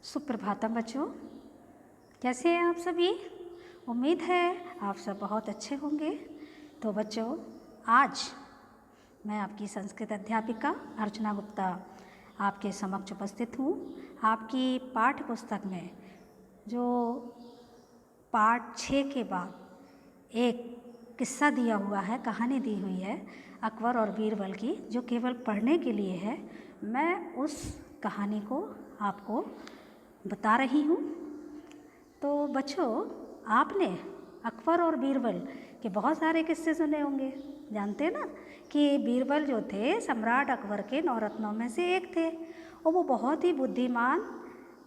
सुप्रभातम बच्चों, कैसे हैं आप सभी। उम्मीद है आप सब बहुत अच्छे होंगे। तो बच्चों, आज मैं आपकी संस्कृत अध्यापिका अर्चना गुप्ता आपके समक्ष उपस्थित हूँ। आपकी पाठ्य पुस्तक में जो पाठ 6 के बाद एक किस्सा दिया हुआ है, कहानी दी हुई है अकबर और बीरबल की, जो केवल पढ़ने के लिए है। मैं उस कहानी को आपको बता रही हूँ। तो बच्चों, आपने अकबर और बीरबल के बहुत सारे किस्से सुने होंगे। जानते हैं ना कि बीरबल जो थे सम्राट अकबर के 9 रत्नों में से एक थे और वो बहुत ही बुद्धिमान,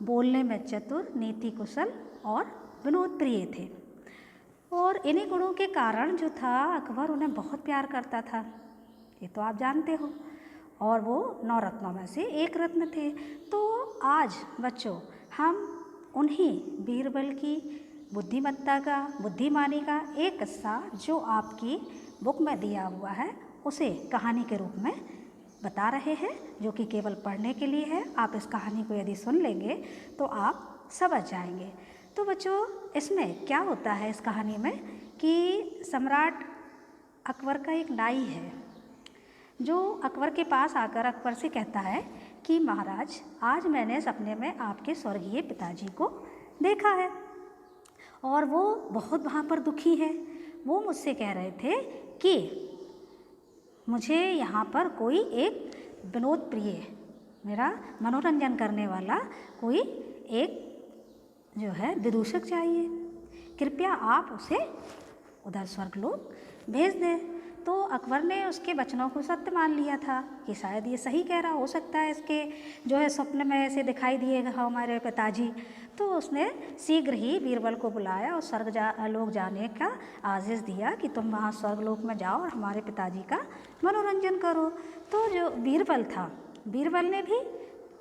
बोलने में चतुर, नीति कुशल और विनोद प्रिय थे। और इन्हीं गुणों के कारण जो था अकबर उन्हें बहुत प्यार करता था, ये तो आप जानते हो। और वो 9 रत्नों में से एक रत्न थे। तो आज बच्चों हम उन्हीं बीरबल की बुद्धिमत्ता का, बुद्धिमानी का एक किस्सा जो आपकी बुक में दिया हुआ है उसे कहानी के रूप में बता रहे हैं, जो कि केवल पढ़ने के लिए है। आप इस कहानी को यदि सुन लेंगे तो आप समझ जाएंगे। तो बच्चों, इसमें क्या होता है इस कहानी में कि सम्राट अकबर का एक नाई है जो अकबर के पास आकर अकबर से कहता है कि महाराज, आज मैंने सपने में आपके स्वर्गीय पिताजी को देखा है और वो बहुत वहाँ पर दुखी है। वो मुझसे कह रहे थे कि मुझे यहाँ पर कोई एक विनोद प्रिय, मेरा मनोरंजन करने वाला कोई एक जो है विदूषक चाहिए, कृपया आप उसे उधर स्वर्गलोक भेज दें। तो अकबर ने उसके वचनों को सत्य मान लिया था कि शायद ये सही कह रहा, हो सकता है इसके जो है स्वप्न में ऐसे दिखाई दिएगा हमारे पिताजी। तो उसने शीघ्र ही बीरबल को बुलाया और स्वर्गलोक जाने का आदेश दिया कि तुम वहाँ स्वर्गलोक में जाओ और हमारे पिताजी का मनोरंजन करो। तो जो बीरबल था, बीरबल ने भी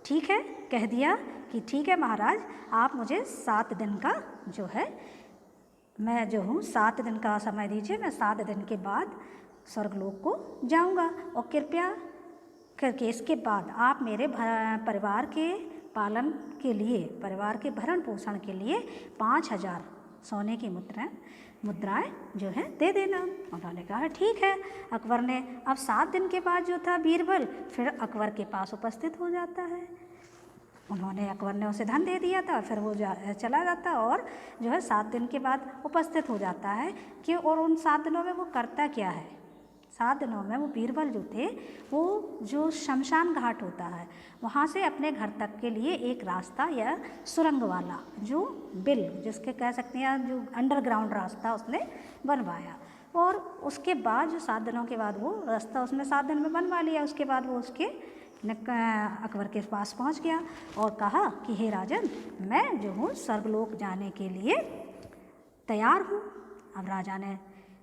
ठीक है कह दिया कि ठीक है महाराज, आप मुझे 7 दिन का जो है, मैं जो हूँ 7 दिन का समय दीजिए, मैं 7 दिन के बाद स्वर्गलोक को जाऊंगा और कृपया करके इसके बाद आप मेरे परिवार के पालन के लिए, परिवार के भरण पोषण के लिए 5000 सोने की मुद्राएं जो है दे देना। उन्होंने कहा ठीक है। अकबर ने अब 7 दिन के बाद जो था बीरबल फिर अकबर के पास उपस्थित हो जाता है। उन्होंने, अकबर ने उसे धन दे दिया था, फिर वो चला जाता और जो है 7 दिन के बाद उपस्थित हो जाता है कि और उन 7 दिनों में वो करता क्या है। 7 दिनों में वो बीरबल जो थे वो जो शमशान घाट होता है वहाँ से अपने घर तक के लिए एक रास्ता या सुरंग वाला जो बिल जिसके कह सकते हैं जो अंडरग्राउंड रास्ता उसने बनवाया। और उसके बाद जो 7 दिनों के बाद वो रास्ता उसने 7 दिन में बनवा लिया। उसके बाद वो उसके अकबर के पास पहुंच गया और कहा कि हे राजन, मैं जो हूँ स्वर्गलोक जाने के लिए तैयार हूँ। अब राजा ने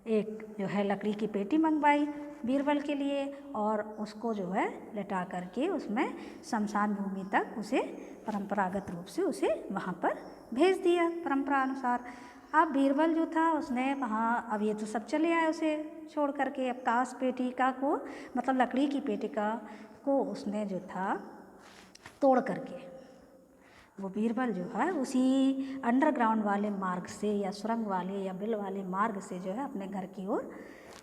एक जो है लकड़ी की पेटी मंगवाई बीरबल के लिए और उसको जो है लिटा करके उसमें शमशान भूमि तक उसे परंपरागत रूप से उसे वहाँ पर भेज दिया परंपरा अनुसार। अब बीरबल जो था उसने वहाँ, अब ये तो सब चले आए उसे छोड़ करके, अब कांस पेटिका को, मतलब लकड़ी की पेटिका को उसने जो था तोड़ करके वो बीरबल जो है उसी अंडरग्राउंड वाले मार्ग से या सुरंग वाले या बिल वाले मार्ग से जो है अपने घर की ओर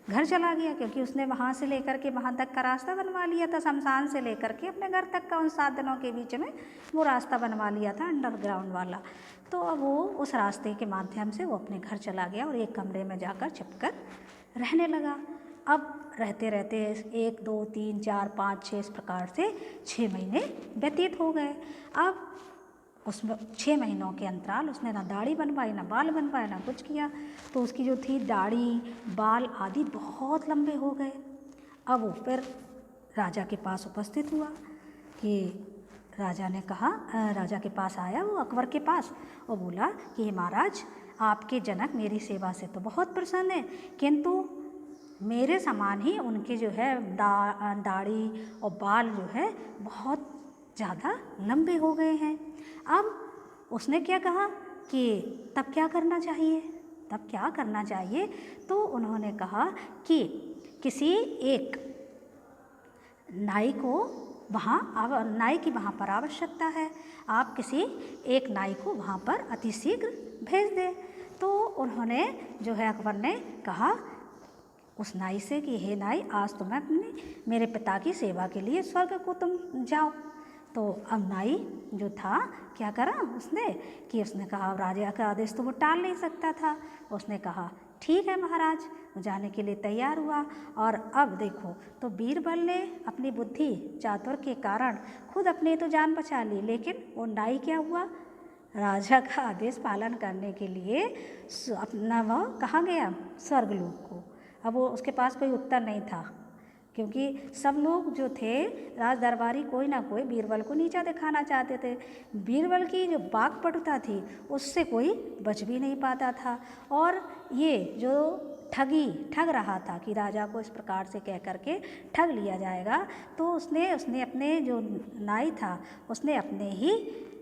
घर चला गया, क्योंकि उसने वहाँ से लेकर के वहाँ तक का रास्ता बनवा लिया था। शमशान से लेकर के अपने घर तक का उन 7 दिनों के बीच में वो रास्ता बनवा लिया था अंडरग्राउंड वाला। तो अब वो उस रास्ते के माध्यम से वो अपने घर चला गया और एक कमरे में जाकर छिपकर रहने लगा। अब रहते रहते 1 2 3 4 5 6 इस प्रकार से 6 महीने व्यतीत हो गए। अब उसमें 6 महीनों के अंतराल उसने ना दाढ़ी बनवाई, ना बाल बनवाए, ना कुछ किया। तो उसकी जो थी दाढ़ी, बाल आदि बहुत लंबे हो गए। अब वो फिर राजा के पास उपस्थित हुआ कि राजा ने कहा, राजा के पास आया वो अकबर के पास और बोला कि महाराज, आपके जनक मेरी सेवा से तो बहुत प्रसन्न है, किंतु मेरे समान ही उनके जो है दाढ़ी और बाल जो है बहुत ज़्यादा लंबे हो गए हैं। अब उसने क्या कहा कि तब क्या करना चाहिए, तब क्या करना चाहिए। तो उन्होंने कहा कि किसी एक नाई को वहाँ अब नाई की वहाँ पर आवश्यकता है, आप किसी एक नाई को वहाँ पर अतिशीघ्र भेज दें। तो उन्होंने जो है अकबर ने कहा उस नाई से कि हे नाई, आज तो मैं मेरे पिता की सेवा के लिए स्वर्ग को तुम जाओ। तो अब नाई जो था क्या करा उसने कहा राजा का आदेश तो वो टाल नहीं सकता था। उसने कहा ठीक है महाराज, वो जाने के लिए तैयार हुआ। और अब देखो तो बीरबल ने अपनी बुद्धि चातुर के कारण खुद अपनी तो जान बचा ली, लेकिन वो नाई क्या हुआ, राजा का आदेश पालन करने के लिए अपना वो कहाँ गया, स्वर्गलोक को। अब वो उसके पास कोई उत्तर नहीं था, क्योंकि सब लोग जो थे राज दरबारी कोई ना कोई बीरबल को नीचा दिखाना चाहते थे। बीरबल की जो वाक्पटुता थी उससे कोई बच भी नहीं पाता था। और ये जो ठग रहा था कि राजा को इस प्रकार से कह करके ठग लिया जाएगा, तो उसने अपने जो नाई था उसने अपने ही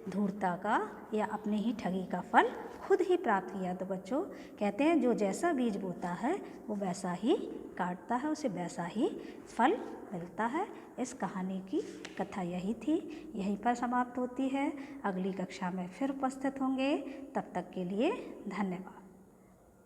धूर्तता का या अपने ही ठगी का फल खुद ही प्राप्त किया। तो बच्चों कहते हैं जो जैसा बीज बोता है वो वैसा ही काटता है, उसे वैसा ही फल मिलता है। इस कहानी की कथा यही थी, यहीं पर समाप्त होती है। अगली कक्षा में फिर उपस्थित होंगे, तब तक के लिए धन्यवाद।